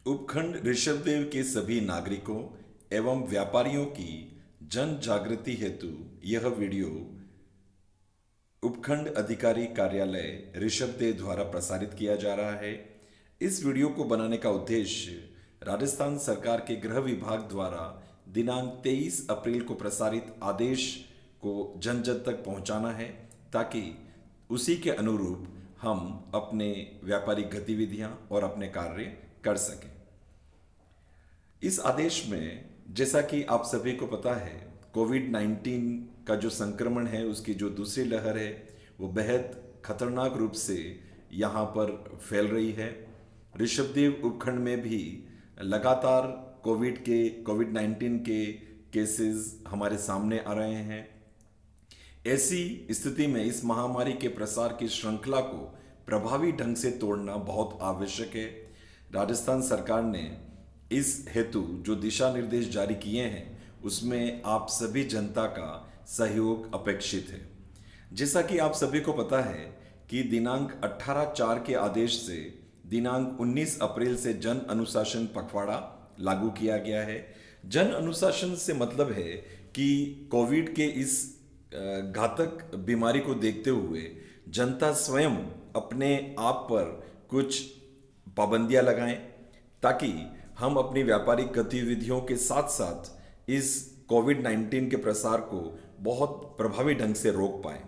उपखंड ऋषभदेव के सभी नागरिकों एवं व्यापारियों की जन जागृति हेतु यह वीडियो उपखंड अधिकारी कार्यालय ऋषभदेव द्वारा प्रसारित किया जा रहा है। इस वीडियो को बनाने का उद्देश्य राजस्थान सरकार के गृह विभाग द्वारा दिनांक 23 अप्रैल को प्रसारित आदेश को जन जन तक पहुंचाना है, ताकि उसी के अनुरूप हम अपने व्यापारिक गतिविधियां और अपने कार्य कर सकें। इस आदेश में, जैसा कि आप सभी को पता है, कोविड-19 का जो संक्रमण है, उसकी जो दूसरी लहर है, वो बेहद खतरनाक रूप से यहाँ पर फैल रही है। ऋषभदेव उपखंड में भी लगातार कोविड-19 के केसेस हमारे सामने आ रहे हैं। ऐसी स्थिति में इस महामारी के प्रसार की श्रृंखला को प्रभावी ढंग से तोड़ना बहुत आवश्यक है। राजस्थान सरकार ने इस हेतु जो दिशा निर्देश जारी किए हैं, उसमें आप सभी जनता का सहयोग अपेक्षित है। जैसा कि आप सभी को पता है कि दिनांक 18/4 के आदेश से दिनांक 19 अप्रैल से जन अनुशासन पखवाड़ा लागू किया गया है। जन अनुशासन से मतलब है कि कोविड के इस घातक बीमारी को देखते हुए जनता स्वयं अपने आप पर कुछ पाबंदियां लगाएं, ताकि हम अपनी व्यापारिक गतिविधियों के साथ साथ इस कोविड-19 के प्रसार को बहुत प्रभावी ढंग से रोक पाएं।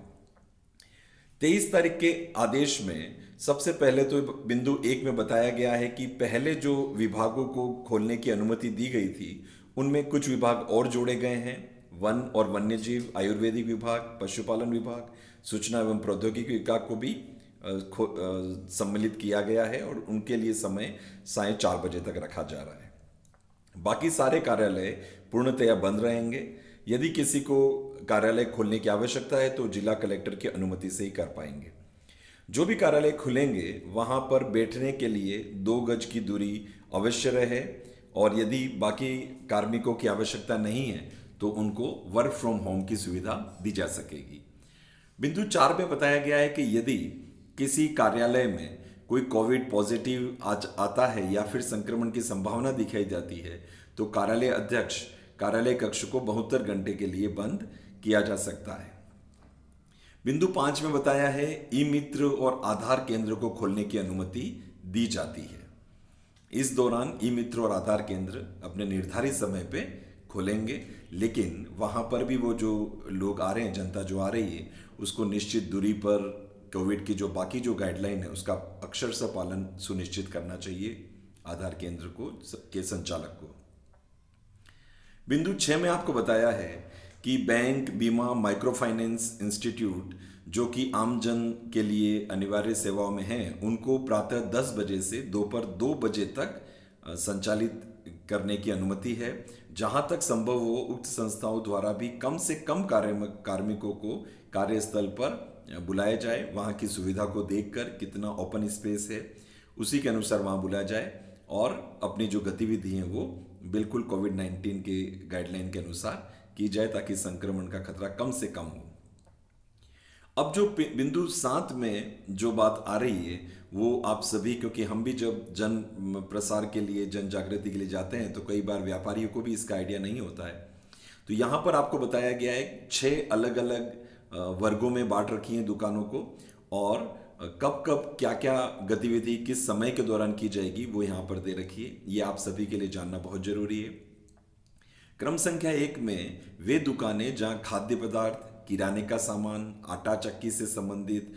23 तारीख के आदेश में सबसे पहले तो बिंदु 1 में बताया गया है कि पहले जो विभागों को खोलने की अनुमति दी गई थी, उनमें कुछ विभाग और जोड़े गए हैं। वन और वन्यजीव, आयुर्वेदिक विभाग, पशुपालन विभाग, सूचना एवं प्रौद्योगिकी विभाग को भी सम्मिलित किया गया है और उनके लिए समय 4:30 बजे तक रखा जा रहा है। बाकी सारे कार्यालय पूर्णतया बंद रहेंगे। यदि किसी को कार्यालय खोलने की आवश्यकता है तो जिला कलेक्टर की अनुमति से ही कर पाएंगे। जो भी कार्यालय खुलेंगे वहां पर बैठने के लिए 2 गज की दूरी अवश्य रहे, और यदि बाकी कार्मिकों की आवश्यकता नहीं है तो उनको वर्क फ्रॉम होम की सुविधा दी जा सकेगी। बिंदु 4 में बताया गया है कि यदि किसी कार्यालय में कोई कोविड पॉजिटिव आज आता है या फिर संक्रमण की संभावना दिखाई जाती है, तो कार्यालय अध्यक्ष कार्यालय कक्ष को 72 घंटे के लिए बंद किया जा सकता है। बिंदु 5 में बताया है ई मित्र और आधार केंद्र को खोलने की अनुमति दी जाती है। इस दौरान ई मित्र और आधार केंद्र अपने निर्धारित समय पे खोलेंगे, लेकिन वहां पर भी वो जो लोग आ रहे हैं, जनता जो आ रही है, उसको निश्चित दूरी पर कोविड की जो बाकी जो गाइडलाइन है उसका अक्षरशः पालन सुनिश्चित करना चाहिए आधार केंद्र को के संचालक को। बिंदु 6 में आपको बताया है कि बैंक, बीमा, माइक्रो फाइनेंस इंस्टीट्यूट जो कि आम जन के लिए अनिवार्य सेवाओं में हैं, उनको प्रातः 10 बजे से दोपहर 2 बजे तक संचालित करने की अनुमति है। जहां तक संभव हो, उक्त संस्थाओं द्वारा भी कम से कम कार्मिकों को कार्यस्थल पर बुलाया जाए। वहाँ की सुविधा को देखकर कितना ओपन स्पेस है, उसी के अनुसार वहाँ बुलाया जाए और अपनी जो गतिविधि है वो बिल्कुल कोविड-19 के गाइडलाइन के अनुसार की जाए, ताकि संक्रमण का खतरा कम से कम हो। अब जो बिंदु 7 में जो बात आ रही है वो आप सभी, क्योंकि हम भी जब जन प्रसार के लिए, जन जागृति के लिए जाते हैं, तो कई बार व्यापारियों को भी इसका आइडिया नहीं होता है। तो यहाँ पर आपको बताया गया है 6 अलग अलग वर्गों में बांट रखी हैं दुकानों को, और कब कब क्या क्या गतिविधि किस समय के दौरान की जाएगी वो यहाँ पर दे रखी है। ये आप सभी के लिए जानना बहुत जरूरी है। क्रम संख्या 1 में वे दुकानें जहाँ खाद्य पदार्थ, किराने का सामान, आटा चक्की से संबंधित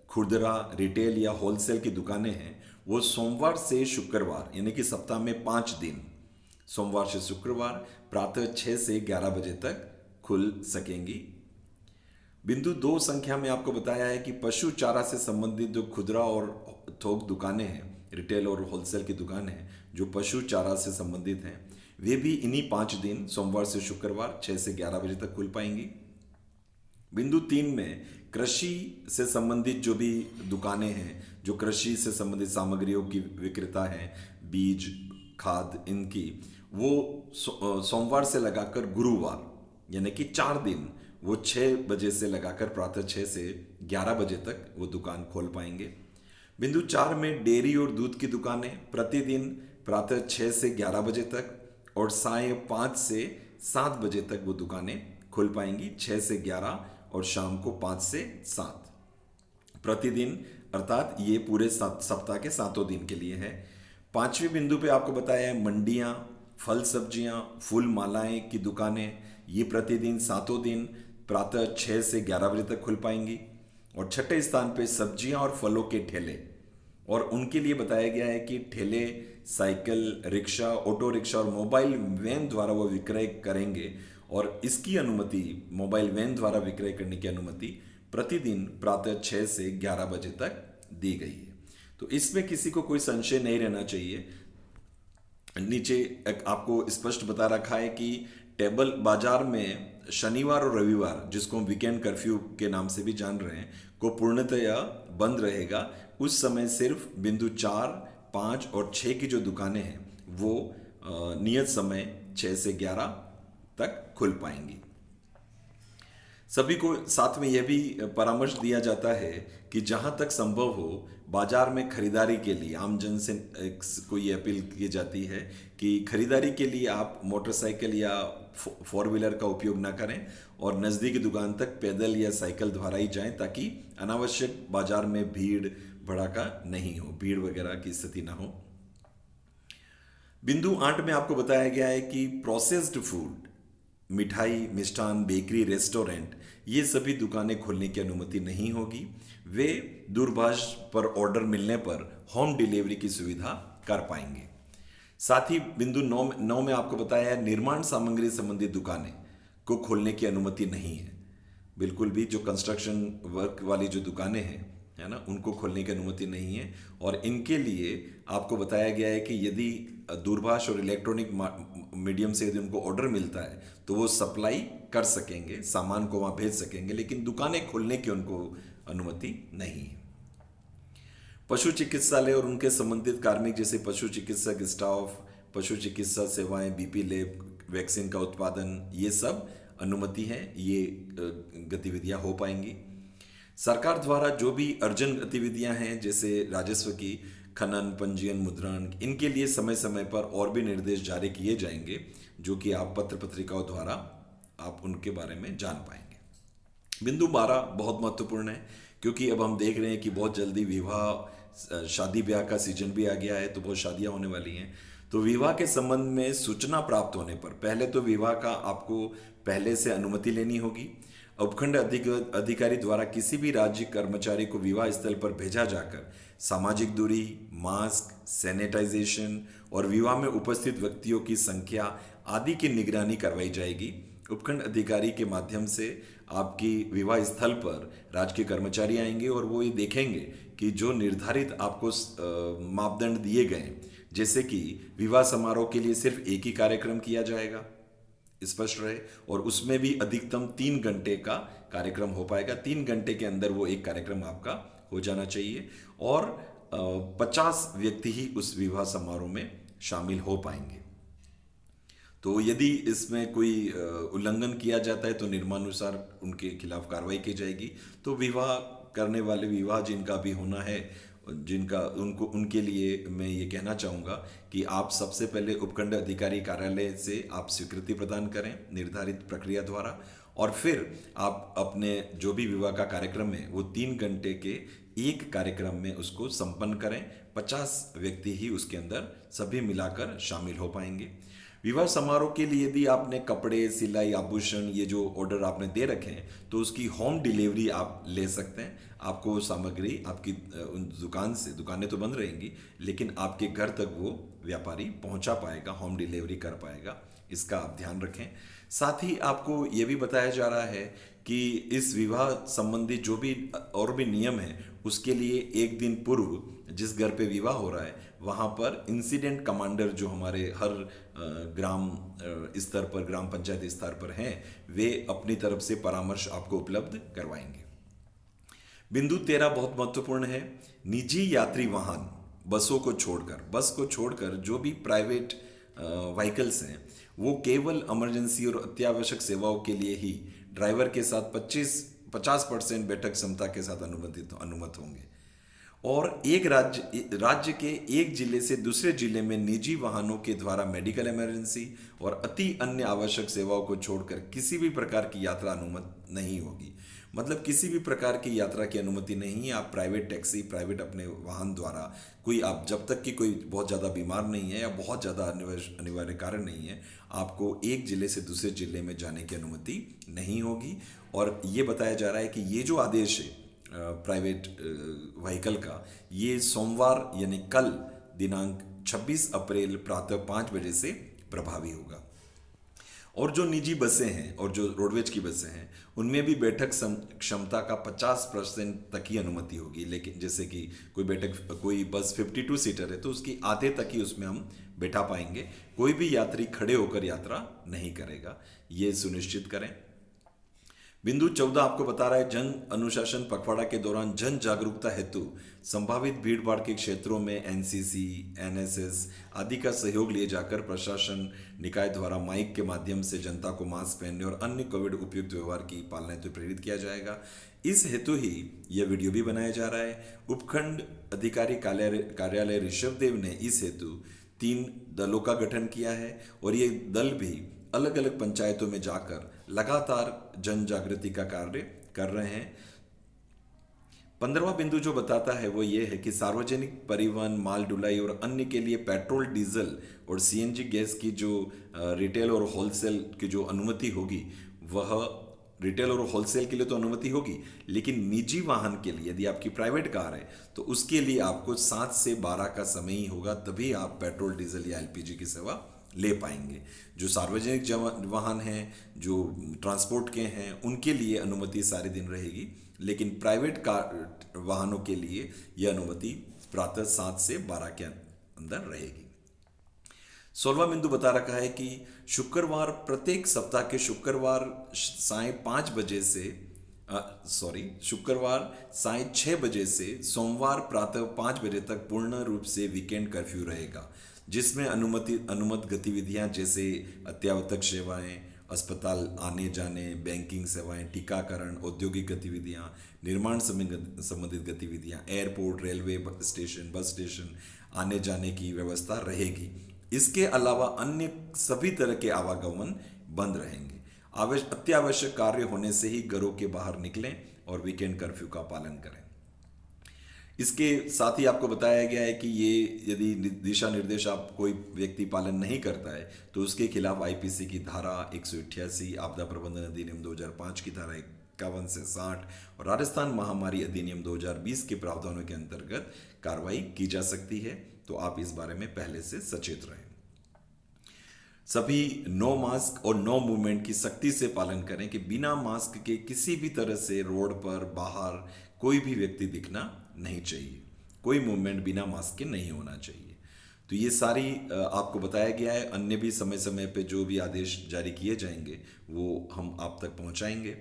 खुदरा, रिटेल या होलसेल की दुकानें हैं, वो सोमवार से शुक्रवार यानी कि सप्ताह में 5 दिन, सोमवार से शुक्रवार प्रातः 6 से 11 बजे तक खुल सकेंगी। बिंदु 2 संख्या में आपको बताया है कि पशु चारा से संबंधित जो खुदरा और थोक दुकानें हैं, रिटेल और होलसेल की दुकानें हैं जो पशु चारा से संबंधित हैं, वे भी इन्हीं 5 दिन, सोमवार से शुक्रवार 6 से 11 बजे तक खुल पाएंगी। बिंदु 3 में कृषि से संबंधित जो भी दुकानें हैं, जो कृषि से संबंधित सामग्रियों की विक्रेता हैं, बीज, खाद, इनकी, वो सोमवार से लगाकर गुरुवार यानी कि 4 दिन, वो 6 बजे से लगाकर प्रातः 6 से 11 बजे तक वो दुकान खोल पाएंगे। बिंदु 4 में डेयरी और दूध की दुकानें प्रतिदिन प्रातः 6 से 11 बजे तक, और साय 5 से 7 बजे तक वो दुकानें खुल पाएंगी। 6 से 11 और शाम को 5 से 7 प्रतिदिन, अर्थात ये पूरे सप्ताह के 7 दिन के लिए है। 5वें बिंदु पे आपको बताया है मंडियाँ, फल सब्जियाँ, फूल मालाएं की दुकानें, ये प्रतिदिन 7 दिन प्रातः 6 से 11 बजे तक खुल पाएंगी। और 6ठे स्थान पे सब्जियां और फलों के ठेले, और उनके लिए बताया गया है कि ठेले साइकिल, रिक्शा, ऑटो रिक्शा और मोबाइल वैन द्वारा वो विक्रय करेंगे, और इसकी अनुमति, मोबाइल वैन द्वारा विक्रय करने की अनुमति प्रतिदिन प्रातः 6 से 11 बजे तक दी गई है। तो इसमें किसी को कोई संशय नहीं रहना चाहिए। नीचे एक आपको स्पष्ट बता रखा है कि टेबल बाजार में शनिवार और रविवार, जिसको हम वीकेंड कर्फ्यू के नाम से भी जान रहे हैं, को पूर्णतया बंद रहेगा। उस समय सिर्फ बिंदु 4, 5 और 6 की जो दुकानें हैं वो नियत समय 6 से 11 तक खुल पाएंगी। सभी को साथ में यह भी परामर्श दिया जाता है कि जहां तक संभव हो बाजार में खरीदारी के लिए आमजन से को ये अपील की जाती है कि खरीदारी के लिए आप मोटरसाइकिल या 4 व्हीलर का उपयोग ना करें, और नज़दीकी दुकान तक पैदल या साइकिल द्वारा ही जाएं, ताकि अनावश्यक बाजार में भीड़ भड़ाका नहीं हो, भीड़ वगैरह की स्थिति ना हो। बिंदु 8 में आपको बताया गया है कि प्रोसेस्ड फूड, मिठाई, मिष्ठान, बेकरी, रेस्टोरेंट, ये सभी दुकानें खोलने की अनुमति नहीं होगी। वे दूरभाष पर ऑर्डर मिलने पर होम डिलीवरी की सुविधा कर पाएंगे। साथ ही बिंदु 9 में आपको बताया है निर्माण सामग्री संबंधी दुकानें को खोलने की अनुमति नहीं है। बिल्कुल भी जो कंस्ट्रक्शन वर्क वाली जो दुकानें हैं, है ना, उनको खोलने की अनुमति नहीं है। और इनके लिए आपको बताया गया है कि यदि दूरभाष और इलेक्ट्रॉनिक मीडियम से यदि उनको ऑर्डर मिलता है तो वो सप्लाई कर सकेंगे, सामान को वहाँ भेज सकेंगे, लेकिन दुकानें खोलने की उनको अनुमति नहीं है। पशु चिकित्सालय और उनके संबंधित कार्मिक जैसे पशु चिकित्सक स्टाफ, पशु चिकित्सा सेवाएं, बीपी लैब, वैक्सीन का उत्पादन, ये सब अनुमति है, ये गतिविधियां हो पाएंगी। सरकार द्वारा जो भी अर्जन गतिविधियां हैं जैसे राजस्व की खनन, पंजीयन, मुद्रण, इनके लिए समय समय पर और भी निर्देश जारी किए जाएंगे, जो कि आप पत्र पत्रिकाओं द्वारा आप उनके बारे में जान पाएंगे। बिंदु 12 बहुत महत्वपूर्ण है, क्योंकि अब हम देख रहे हैं कि बहुत जल्दी विवाह, शादी ब्याह का सीजन भी आ गया है, तो बहुत शादियां होने वाली हैं। तो विवाह के संबंध में सूचना प्राप्त होने पर पहले तो विवाह का आपको पहले से अनुमति लेनी होगी। उपखंड अधिकारी द्वारा किसी भी राज्य कर्मचारी को विवाह स्थल पर भेजा जाकर सामाजिक दूरी, मास्क, सैनिटाइजेशन और विवाह में उपस्थित व्यक्तियों की संख्या आदि की निगरानी करवाई जाएगी। उपखंड अधिकारी के माध्यम से आपकी विवाह स्थल पर राजकीय कर्मचारी आएंगे और वो ये देखेंगे कि जो निर्धारित आपको मापदंड दिए गए, जैसे कि विवाह समारोह के लिए सिर्फ एक ही कार्यक्रम किया जाएगा, स्पष्ट रहे, और उसमें भी अधिकतम 3 घंटे का कार्यक्रम हो पाएगा। 3 घंटे के अंदर वो एक कार्यक्रम आपका हो जाना चाहिए, और 50 व्यक्ति ही उस विवाह समारोह में शामिल हो पाएंगे। तो यदि इसमें कोई उल्लंघन किया जाता है तो नियमानुसार उनके खिलाफ कार्रवाई की जाएगी। तो विवाह करने वाले, विवाह जिनका भी होना है, जिनका उनके लिए मैं ये कहना चाहूँगा कि आप सबसे पहले उपखंड अधिकारी कार्यालय से आप स्वीकृति प्रदान करें निर्धारित प्रक्रिया द्वारा, और फिर आप अपने जो भी विवाह का कार्यक्रम है वो 3 घंटे के एक कार्यक्रम में उसको संपन्न करें। 50 व्यक्ति ही उसके अंदर सभी मिलाकर शामिल हो पाएंगे। विवाह समारोह के लिए यदि आपने कपड़े, सिलाई, आभूषण, ये जो ऑर्डर आपने दे रखे हैं, तो उसकी होम डिलीवरी आप ले सकते हैं। आपको सामग्री आपकी उन दुकानें तो बंद रहेंगी, लेकिन आपके घर तक वो व्यापारी पहुंचा पाएगा, होम डिलीवरी कर पाएगा। इसका आप ध्यान रखें। साथ ही आपको ये भी बताया जा रहा है कि इस विवाह संबंधी जो भी और भी नियम है, उसके लिए एक दिन पूर्व जिस घर पे विवाह हो रहा है वहाँ पर इंसिडेंट कमांडर जो हमारे हर ग्राम स्तर पर, ग्राम पंचायत स्तर पर हैं, वे अपनी तरफ से परामर्श आपको उपलब्ध करवाएंगे। बिंदु 13 बहुत महत्वपूर्ण है। निजी यात्री वाहन, बस को छोड़कर जो भी प्राइवेट व्हीकल्स हैं वो केवल इमरजेंसी और अत्यावश्यक सेवाओं के लिए ही ड्राइवर के साथ 50% बैठक क्षमता के साथ अनुमत होंगे। और एक राज्य के एक जिले से दूसरे जिले में निजी वाहनों के द्वारा मेडिकल इमरजेंसी और अति अन्य आवश्यक सेवाओं को छोड़कर किसी भी प्रकार की यात्रा अनुमति नहीं होगी। मतलब किसी भी प्रकार की यात्रा की अनुमति नहीं है। आप प्राइवेट टैक्सी, प्राइवेट अपने वाहन द्वारा कोई, आप जब तक कि कोई बहुत ज़्यादा बीमार नहीं है या बहुत ज़्यादा अनिवार्य कारण नहीं है, आपको एक जिले से दूसरे जिले में जाने की अनुमति नहीं होगी। और ये बताया जा रहा है कि ये जो आदेश है प्राइवेट व्हीकल का, ये सोमवार यानी कल दिनांक 26 अप्रैल प्रातः 5 बजे से प्रभावी होगा। और जो निजी बसें हैं और जो रोडवेज की बसें हैं, उनमें भी बैठक क्षमता का 50% तक ही अनुमति होगी। लेकिन जैसे कि कोई बस 52 सीटर है तो उसकी आधे तक ही उसमें हम बैठा पाएंगे। कोई भी यात्री खड़े होकर यात्रा नहीं करेगा, ये सुनिश्चित करें। बिंदु 14 आपको बता रहा है, जन अनुशासन पखवाड़ा के दौरान जन जागरूकता हेतु संभावित भीड़ भाड़ के क्षेत्रों में एनसीसी, एनएसएस आदि का सहयोग लिए जाकर प्रशासन निकाय द्वारा माइक के माध्यम से जनता को मास्क पहनने और अन्य कोविड उपयुक्त व्यवहार की पालना हेतु प्रेरित किया जाएगा। इस हेतु ही यह वीडियो भी बनाया जा रहा है। उपखंड अधिकारी कार्यालय ऋषभदेव ने इस हेतु 3 दलों का गठन किया है और ये दल भी अलग अलग पंचायतों में जाकर लगातार जन जागृति का कार्य कर रहे हैं। 15वां बिंदु जो बताता है वो ये है कि सार्वजनिक परिवहन, माल ढुलाई और अन्य के लिए पेट्रोल, डीजल और सीएनजी गैस की जो रिटेल और होलसेल की जो अनुमति होगी, वह रिटेल और होलसेल के लिए तो अनुमति होगी, लेकिन निजी वाहन के लिए यदि आपकी प्राइवेट कार है तो उसके लिए आपको 7 से 12 का समय ही होगा, तभी आप पेट्रोल, डीजल या एलपीजी की सेवा ले पाएंगे। जो सार्वजनिक वाहन हैं, जो ट्रांसपोर्ट के हैं, उनके लिए अनुमति सारे दिन रहेगी, लेकिन प्राइवेट कार वाहनों के लिए यह अनुमति प्रातः 7 से 12 के अंदर रहेगी। 16वां बिंदु बता रखा है कि प्रत्येक सप्ताह के शुक्रवार साय 6 बजे से सोमवार प्रातः 5 बजे तक पूर्ण रूप से वीकेंड कर्फ्यू रहेगा, जिसमें अनुमत गतिविधियां जैसे अत्यावश्यक सेवाएं, अस्पताल आने जाने, बैंकिंग सेवाएं, टीकाकरण, औद्योगिक गतिविधियां, निर्माण संबंधित गतिविधियां, airport, railway station, bus station आने जाने की व्यवस्था रहेगी। इसके अलावा अन्य सभी तरह के आवागमन बंद रहेंगे। अत्यावश्यक कार्य होने से ही घरों के बाहर निकलें और वीकेंड कर्फ्यू का पालन करें। इसके साथ ही आपको बताया गया है कि ये यदि दिशा निर्देश आप कोई व्यक्ति पालन नहीं करता है तो उसके खिलाफ आईपीसी की धारा 188, आपदा प्रबंधन अधिनियम 2005 की धारा 51 से 60 और राजस्थान महामारी अधिनियम 2020 के प्रावधानों के अंतर्गत कार्रवाई की जा सकती है। तो आप इस बारे में पहले से सचेत रहें। सभी नो मास्क और नो मूवमेंट की सख्ती से पालन करें कि बिना मास्क के किसी भी तरह से रोड पर बाहर कोई भी व्यक्ति दिखना नहीं चाहिए। कोई मूवमेंट बिना मास्क के नहीं होना चाहिए। तो ये सारी आपको बताया गया है। अन्य भी समय समय पे जो भी आदेश जारी किए जाएंगे वो हम आप तक पहुंचाएंगे।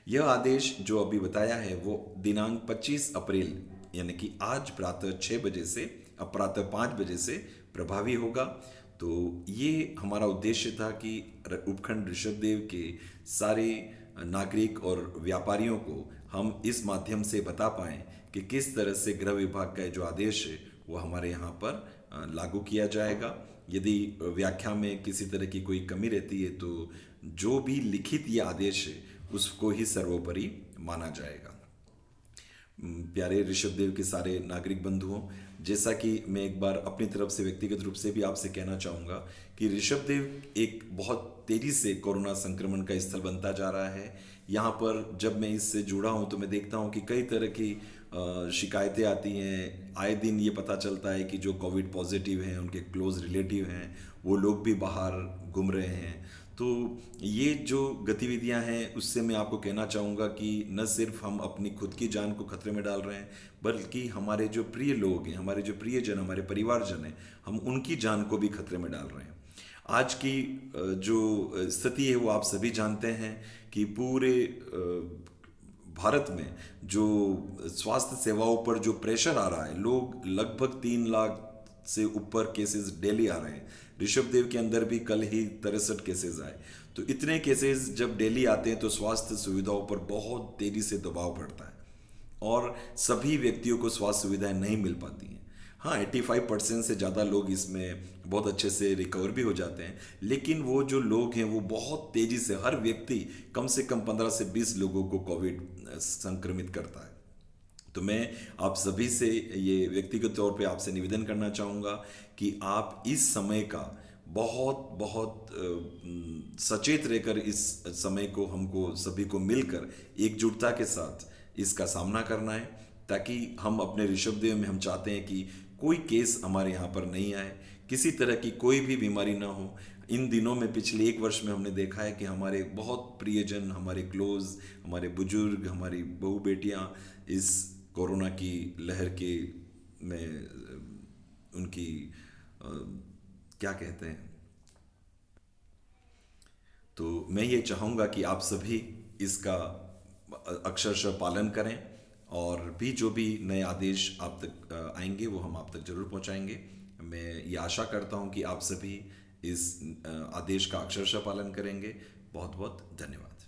यह आदेश जो अभी बताया है वो दिनांक 25 अप्रैल यानी कि आज प्रातः 6 बजे से अब प्रातः 5 बजे से प्रभावी होगा। तो ये हमारा उद्देश्य था कि उपखंड ऋषभदेव के सारे नागरिक और व्यापारियों को हम इस माध्यम से बता पाएं कि किस तरह से गृह विभाग का जो आदेश है वो हमारे यहाँ पर लागू किया जाएगा। यदि व्याख्या में किसी तरह की कोई कमी रहती है तो जो भी लिखित ये आदेश है उसको ही सर्वोपरि माना जाएगा। प्यारे ऋषभदेव के सारे नागरिक बंधुओं, जैसा कि मैं एक बार अपनी तरफ से व्यक्तिगत रूप से भी आपसे कहना चाहूँगा कि ऋषभदेव एक बहुत तेजी से कोरोना संक्रमण का स्थल बनता जा रहा है। यहाँ पर जब मैं इससे जुड़ा हूँ तो मैं देखता हूँ कि कई तरह की शिकायतें आती हैं। आए दिन ये पता चलता है कि जो कोविड पॉजिटिव हैं, उनके क्लोज रिलेटिव हैं, वो लोग भी बाहर घूम रहे हैं। तो ये जो गतिविधियां हैं उससे मैं आपको कहना चाहूँगा कि न सिर्फ हम अपनी खुद की जान को खतरे में डाल रहे हैं, बल्कि हमारे जो प्रिय लोग हैं, हमारे जो प्रियजन, हमारे परिवारजन हैं, हम उनकी जान को भी खतरे में डाल रहे हैं। आज की जो स्थिति है वो आप सभी जानते हैं कि पूरे भारत में जो स्वास्थ्य सेवाओं पर जो प्रेशर आ रहा है, लोग लगभग 3 लाख से ऊपर केसेस डेली आ रहे हैं। ऋषभदेव के अंदर भी कल ही 63 केसेस आए। तो इतने केसेस जब डेली आते हैं तो स्वास्थ्य सुविधाओं पर बहुत तेजी से दबाव पड़ता है और सभी व्यक्तियों को स्वास्थ्य सुविधाएं नहीं मिल पाती हैं। हाँ, 85% से ज़्यादा लोग इसमें बहुत अच्छे से रिकवर भी हो जाते हैं, लेकिन वो जो लोग हैं वो बहुत तेज़ी से, हर व्यक्ति कम से कम 15 से 20 लोगों को कोविड संक्रमित करता है। तो मैं आप सभी से ये व्यक्तिगत तौर पे आपसे निवेदन करना चाहूँगा कि आप इस समय का बहुत बहुत सचेत रहकर इस समय को हमको सभी को मिलकर एकजुटता के साथ इसका सामना करना है, ताकि हम अपने ऋषभदेव में हम चाहते हैं कि कोई केस हमारे यहाँ पर नहीं आए, किसी तरह की कोई भी बीमारी ना हो। इन दिनों में पिछले 1 वर्ष में हमने देखा है कि हमारे बहुत प्रियजन, हमारे क्लोज, हमारे बुजुर्ग, हमारी बहू बेटियां इस कोरोना की लहर के में उनकी क्या कहते हैं, तो मैं ये चाहूँगा कि आप सभी इसका अक्षरशः पालन करें, और भी जो भी नए आदेश आप तक आएंगे वो हम आप तक जरूर पहुंचाएंगे। मैं ये आशा करता हूं कि आप सभी इस आदेश का अक्षरशः पालन करेंगे। बहुत बहुत धन्यवाद।